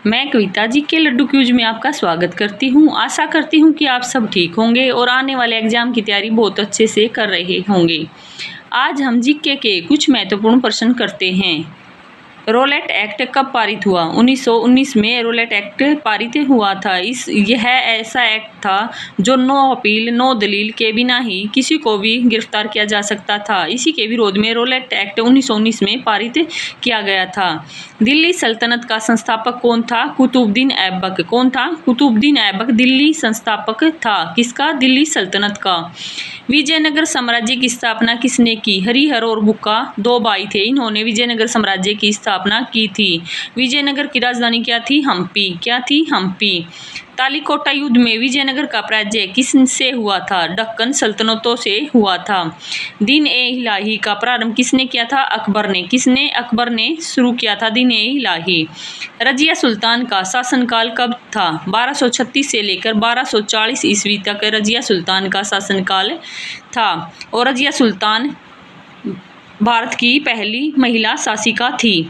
मैं कविता जी के लड्डू क्यूज में आपका स्वागत करती हूँ। आशा करती हूँ कि आप सब ठीक होंगे और आने वाले एग्जाम की तैयारी बहुत अच्छे से कर रहे होंगे। आज हम जीके के कुछ महत्वपूर्ण प्रश्न करते हैं। रोलेट एक्ट कब पारित हुआ? 1919 में रोलेट एक्ट पारित हुआ था। यह ऐसा एक्ट था जो नो अपील नो दलील के बिना ही किसी को भी गिरफ्तार किया जा सकता था। इसी के विरोध में रोलेट एक्ट 1919 में पारित किया गया था। दिल्ली सल्तनत का संस्थापक कौन था? कुतुबुद्दीन ऐबक। कौन था? कुतुबुद्दीन ऐबक दिल्ली संस्थापक था। किसका? दिल्ली सल्तनत का। विजयनगर साम्राज्य की स्थापना किसने की? हरिहर और बुक्का दो भाई थे। इन्होंने विजयनगर साम्राज्य की स्थापना की थी। विजयनगर की राजधानी क्या थी? हम्पी। क्या थी? हम्पी। तालिकोटा युद्ध में विजयनगर का पराजय किससे हुआ था? दक्कन सल्तनतों से हुआ था। दीन ए इलाही का प्रारंभ किसने किया था? अकबर ने। किसने? अकबर ने शुरू किया था दीन ए इलाही। रजिया सुल्तान का शासनकाल कब था? 1236 से लेकर 1240 ईस्वी तक रजिया सुल्तान का शासनकाल था और रजिया सुल्तान भारत की पहली महिला शासिका थी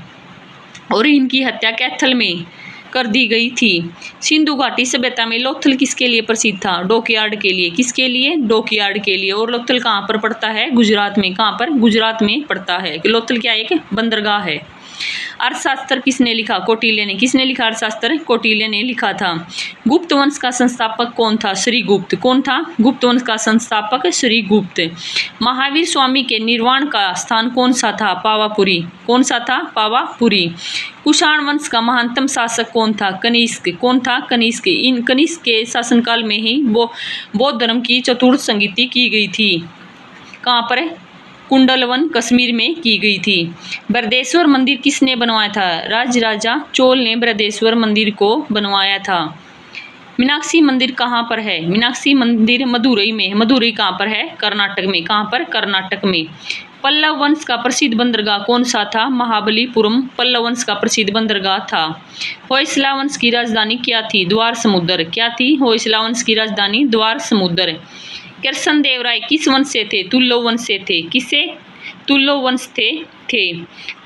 और इनकी हत्या कैथल में कर दी गई थी। सिंधु घाटी सभ्यता में लोथल किसके लिए प्रसिद्ध था? डॉकयार्ड के लिए। किसके लिए? डॉकयार्ड के लिए। और लोथल कहाँ पर पड़ता है? गुजरात में। कहाँ पर? गुजरात में पड़ता है। लोथल क्या एक बंदरगाह है। अर्थशास्त्र किसने लिखा? कौटिल्य ने। किसने लिखा? अर्थशास्त्र कौटिल्य ने लिखा था। गुप्त वंश का संस्थापक कौन था? श्रीगुप्त। कौन था? गुप्त वंश का संस्थापक श्रीगुप्त। महावीर स्वामी के निर्वाण का स्थान कौन सा था? पावापुरी। कौन सा था? पावापुरी। कुषाण वंश का महानतम शासक कौन था? कनिष्क। कौन था? कनिष्क। इन कनिष्क के शासनकाल में ही बौद्ध धर्म की चतुर्थ संगीति की गई थी। कहाँ पर? कुंडलवन कश्मीर में की गई थी। बृहदेश्वर मंदिर किसने बनवाया था? राजराजा चोल ने बृहदेश्वर मंदिर को बनवाया था। मीनाक्षी मंदिर कहाँ पर है? मीनाक्षी मंदिर मदुरई में। मदुरई कहाँ पर है? कर्नाटक में। कहाँ पर? कर्नाटक में। पल्लव वंश का प्रसिद्ध बंदरगाह कौन सा था? महाबलीपुरम पल्लव वंश का प्रसिद्ध बंदरगाह था। होयसला वंश की राजधानी क्या थी? द्वार समुद्र। क्या थी? होयसला वंश की राजधानी द्वार समुद्र। कृष्ण देव राय किस वंश से थे? तुल्लो वंश से थे। किसे? तुल्लो वंश थे।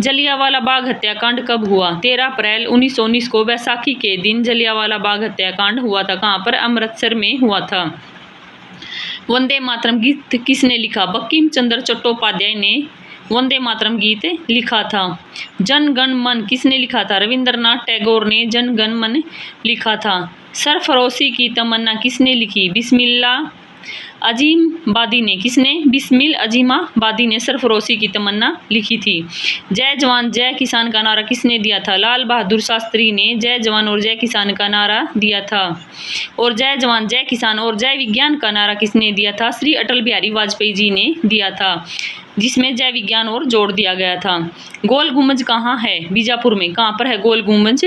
जलियांवाला बाग हत्याकांड कब हुआ? 13 अप्रैल 1919 को बैसाखी के दिन जलियांवाला बाग हत्याकांड हुआ था। कहाँ पर? अमृतसर में हुआ था। वंदे मातरम गीत किसने लिखा? बंकिम चंद्र चट्टोपाध्याय ने वंदे मातरम गीत लिखा था। जन गण मन किसने लिखा था? रविंद्रनाथ टैगोर ने जन गण मन लिखा था। सरफरोशी की तमन्ना किसने लिखी? बिस्मिल्लाह अजीमाबादी ने। किसने? बिस्मिल अजीमाबादी ने सरफरोशी की तमन्ना लिखी थी। जय जवान जय किसान का नारा किसने दिया था? लाल बहादुर शास्त्री ने जय जवान और जय किसान का नारा दिया था। और जय जवान जय किसान और जय विज्ञान का नारा किसने दिया था? श्री अटल बिहारी वाजपेयी जी ने दिया था, जिसमें जय विज्ञान और जोड़ दिया गया था। गोल गुंबज कहाँ है? बीजापुर में। कहाँ पर है गोल गुंबज?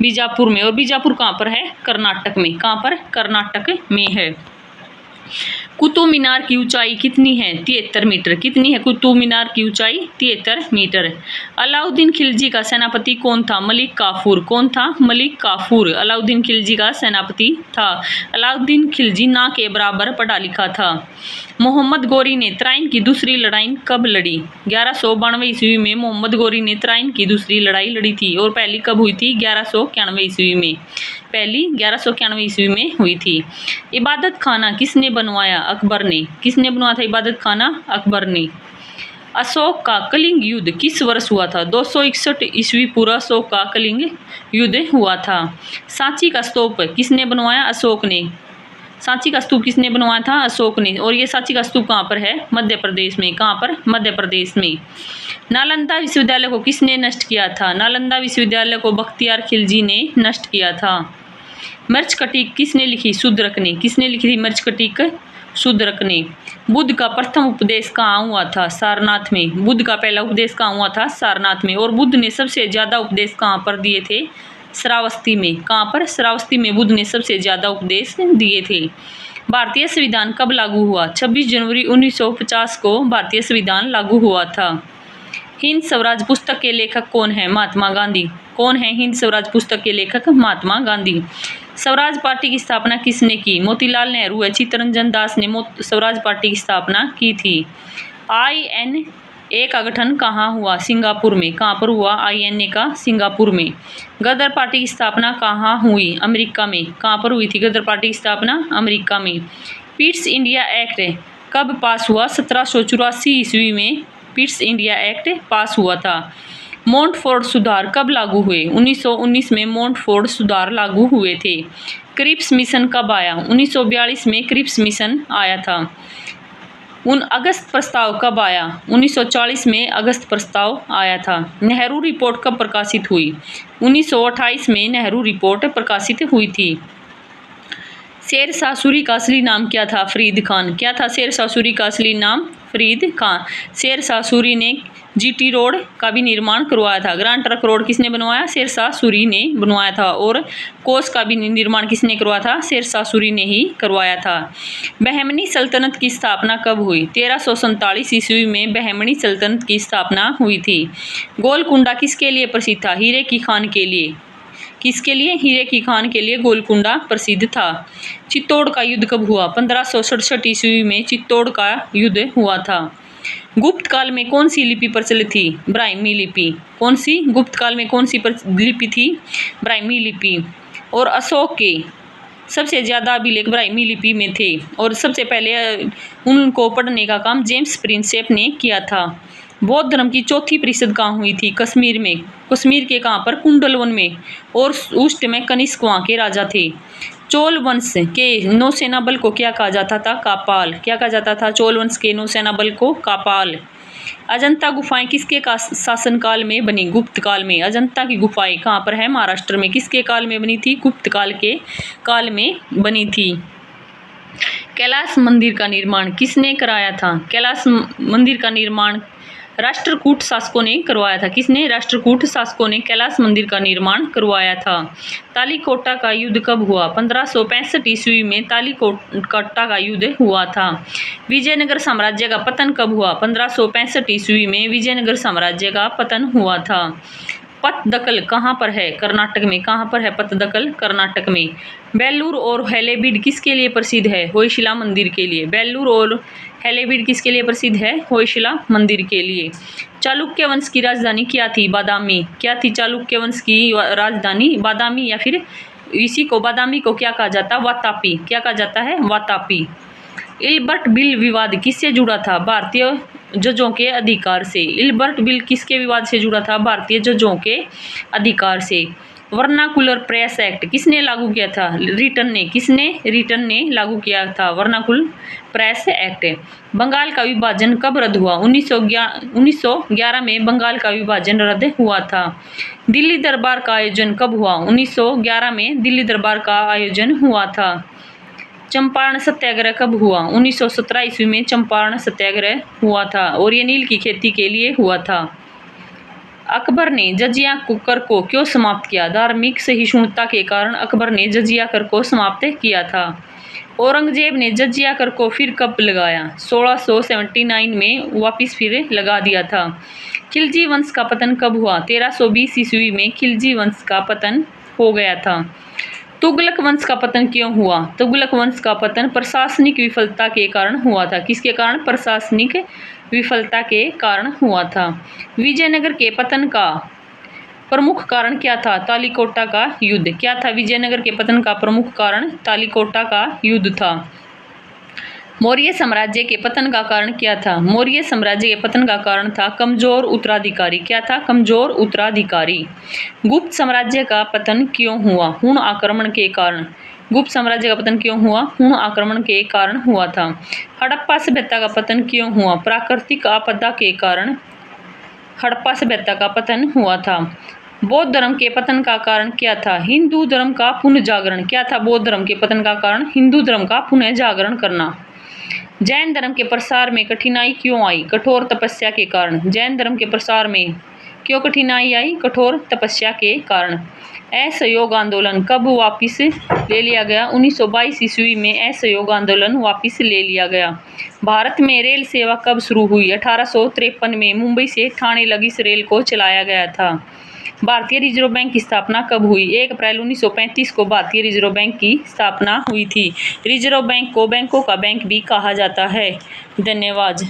बीजापुर में। और बीजापुर कहाँ पर है? कर्नाटक में। कहाँ पर? कर्नाटक में है। कुतुब मीनार की ऊंचाई कितनी है? 73 मीटर। कितनी है कुतुब मीनार की ऊंचाई? 73 मीटर। अलाउद्दीन खिलजी का सेनापति कौन था? मलिक काफूर। कौन था? मलिक काफूर अलाउद्दीन खिलजी का सेनापति था। अलाउद्दीन खिलजी ना के बराबर पढ़ा लिखा था। मोहम्मद गौरी ने तराइन की दूसरी लड़ाई कब लड़ी? 1192 ईस्वी में मोहम्मद गौरी ने तराइन की दूसरी लड़ाई लड़ी थी। और पहली कब हुई थी? 1191 ईस्वी में। पहली 1191 ईस्वी में हुई थी। इबादत खाना किसने बनवाया? अकबर ने। किसने बनवाया था इबादत खाना? अकबर ने। अशोक का कलिंग युद्ध किस वर्ष हुआ था? 261 ईस्वी पूर्व अशोक का कलिंग युद्ध हुआ था। सांची का स्तूप किसने बनवाया? अशोक ने। सांची का स्तूप किसने बनवाया था? अशोक ने। और ये सांची का स्तूप कहाँ पर है? मध्य प्रदेश में। कहाँ पर? मध्य प्रदेश में। नालंदा विश्वविद्यालय को किसने नष्ट किया था? नालंदा विश्वविद्यालय को बख्तियार खिलजी ने नष्ट किया था। मृच्छकटिक किसने लिखी? शूद्रक ने। किसने लिखी थी मृच्छकटिक? शूद्रक ने। बुद्ध का प्रथम उपदेश कहाँ हुआ था? सारनाथ में। बुद्ध का पहला उपदेश कहाँ हुआ था? सारनाथ में। और बुद्ध ने सबसे ज्यादा उपदेश कहाँ पर दिए थे? श्रावस्ती में। कहाँ पर? श्रावस्ती में बुद्ध ने सबसे ज्यादा उपदेश दिए थे। भारतीय संविधान कब लागू हुआ? 26 जनवरी 1950 को भारतीय संविधान लागू हुआ था। हिंद स्वराज पुस्तक के लेखक कौन है? महात्मा गांधी। कौन है हिंद स्वराज पुस्तक के लेखक? महात्मा गांधी। स्वराज पार्टी की स्थापना किसने की? मोतीलाल नेहरू व चित्तरंजन दास ने स्वराज पार्टी की स्थापना की थी। ए का गठन कहाँ हुआ? सिंगापुर में। कहाँ पर हुआ? INA का सिंगापुर में। गदर पार्टी की स्थापना कहाँ हुई? अमेरिका में। कहाँ पर हुई थी गदर पार्टी की स्थापना? अमेरिका में। पिट्स इंडिया एक्ट कब पास हुआ? 1784 ईस्वी में पिट्स इंडिया एक्ट पास हुआ था। मोंटफोर्ड सुधार कब लागू हुए? 1919 में मोंटफोर्ड सुधार लागू हुए थे। क्रिप्स मिशन कब आया? 1942 में क्रिप्स मिशन आया था। अगस्त प्रस्ताव कब आया? 1940 में अगस्त प्रस्ताव आया था। नेहरू रिपोर्ट कब प्रकाशित हुई? 1928 में नेहरू रिपोर्ट प्रकाशित हुई थी। शेरशाह सूरी का असली नाम क्या था? फरीद खान। क्या था शेरशाह सूरी का असली नाम? फरीद खान। शेरशाह सूरी ने GT रोड का भी निर्माण करवाया था। ग्रांड ट्रंक रोड किसने बनवाया? शेरशाह सूरी ने बनवाया था। और कोस का भी निर्माण किसने करवाया था? शेरशाह सूरी ने ही करवाया था। बहमनी सल्तनत की स्थापना कब हुई? 1347 ईस्वी में बहमनी सल्तनत की स्थापना हुई थी। गोलकुंडा किसके लिए प्रसिद्ध था? हीरे की खान के लिए। किसके लिए? हीरे की खान के लिए गोलकुंडा प्रसिद्ध था। चित्तौड़ का युद्ध कब हुआ? 1567 ईस्वी में चित्तौड़ का युद्ध हुआ था। गुप्त काल में कौन सी लिपि प्रचलित थी? ब्राह्मी लिपि। कौन सी? गुप्त काल में कौन सी लिपि थी? ब्राह्मी लिपि। और अशोक के सबसे ज़्यादा अभिलेख ब्राह्मी लिपि में थे और सबसे पहले उनको पढ़ने का काम जेम्स प्रिंसेप ने किया था। बौद्ध धर्म की चौथी परिषद कहाँ हुई थी? कश्मीर में। कश्मीर के कहाँ पर? कुंडलवन में। और उस में कनिष्क वहाँ के राजा थे। चोल वंश के नौसेना बल को क्या कहा जाता था? कापाल। क्या कहा जाता था चोल वंश के नौसेना बल को? कापाल। अजंता गुफाएं किसके शासनकाल में बनी? गुप्त काल में। अजंता की गुफाएं कहाँ पर है? महाराष्ट्र में। किसके काल में बनी थी? गुप्त काल के काल में बनी थी। कैलाश मंदिर का निर्माण किसने कराया था? कैलाश मंदिर का निर्माण राष्ट्रकूट शासकों ने करवाया था। किसने? राष्ट्रकूट शासकों ने कैलाश मंदिर का निर्माण करवाया था। तालीकोटा का युद्ध कब हुआ? 1565 ईस्वी में तालीकोटा का युद्ध हुआ था। विजयनगर साम्राज्य का पतन कब हुआ? 1565 ईस्वी में विजयनगर साम्राज्य का पतन हुआ था। पतदकल कहाँ पर है? कर्नाटक में। कहाँ पर है पतदकल? कर्नाटक में। बेल्लूर और हैलेबीड किसके लिए प्रसिद्ध है? होयसला मंदिर के लिए। बेल्लूर और हैलेबीड किसके लिए प्रसिद्ध है? होयसला मंदिर के लिए। चालुक्य वंश की राजधानी क्या थी? बादामी। क्या थी चालुक्य वंश की राजधानी? बादामी। या फिर इसी को बादामी को क्या कहा जाता? वातापी। क्या कहा जाता है? वातापी। इल्बर्ट बिल विवाद किससे जुड़ा था? भारतीय जजों के अधिकार से। इल्बर्ट बिल किसके विवाद से जुड़ा था? भारतीय जजों के अधिकार से। वर्नाकुलर प्रेस एक्ट किसने लागू किया था? रिटन ने। किसने? रिटन ने लागू किया था वर्नाकुलर प्रेस एक्ट। बंगाल का विभाजन कब रद्द हुआ? 1911 में बंगाल का विभाजन रद्द हुआ था। दिल्ली दरबार का आयोजन कब हुआ? 1911 में दिल्ली दरबार का आयोजन हुआ था। चंपारण सत्याग्रह कब हुआ? 1917 ईस्वी में चंपारण सत्याग्रह हुआ था और ये नील की खेती के लिए हुआ था। अकबर ने जजिया कर को क्यों समाप्त किया? धार्मिक सहिष्णुता के कारण अकबर ने जजिया कर को समाप्त किया था। औरंगजेब ने जजिया कर को फिर कब लगाया? 1679 में वापिस फिर लगा दिया था। खिलजी वंश का पतन कब हुआ? 1320 ईस्वी में खिलजी वंश का पतन हो गया था। तुगलक वंश का पतन क्यों हुआ? तुगलक वंश का पतन प्रशासनिक विफलता के कारण हुआ था। किसके कारण? प्रशासनिक विफलता के कारण हुआ था। विजयनगर के पतन का प्रमुख कारण क्या था? तालीकोटा का युद्ध। क्या था विजयनगर के पतन का प्रमुख कारण? तालीकोटा का युद्ध था। मौर्य साम्राज्य के पतन का कारण क्या था? मौर्य साम्राज्य के पतन का कारण था कमजोर उत्तराधिकारी। क्या था? कमजोर उत्तराधिकारी। गुप्त साम्राज्य का पतन क्यों हुआ? हुण आक्रमण के कारण। गुप्त साम्राज्य का पतन क्यों हुआ? हुण आक्रमण के कारण हुआ था। हड़प्पा सभ्यता का पतन क्यों हुआ? प्राकृतिक आपदा के कारण हड़प्पा सभ्यता का पतन हुआ था। बौद्ध धर्म के पतन का कारण क्या था? हिंदू धर्म का पुनः जागरण। क्या था बौद्ध धर्म के पतन का कारण? हिंदू धर्म का पुनः जागरण करना। जैन धर्म के प्रसार में कठिनाई क्यों आई? कठोर तपस्या के कारण। जैन धर्म के प्रसार में क्यों कठिनाई आई? कठोर तपस्या के कारण। असहयोग आंदोलन कब वापस ले लिया गया? 1922 ईस्वी में असहयोग आंदोलन वापस ले लिया गया। भारत में रेल सेवा कब शुरू हुई? 1853 में मुंबई से ठाणे लगी इस रेल को चलाया गया था। भारतीय रिजर्व बैंक की स्थापना कब हुई? 1 अप्रैल 1935 को भारतीय रिजर्व बैंक की स्थापना हुई थी। रिजर्व बैंक को बैंकों का बैंक भी कहा जाता है। धन्यवाद।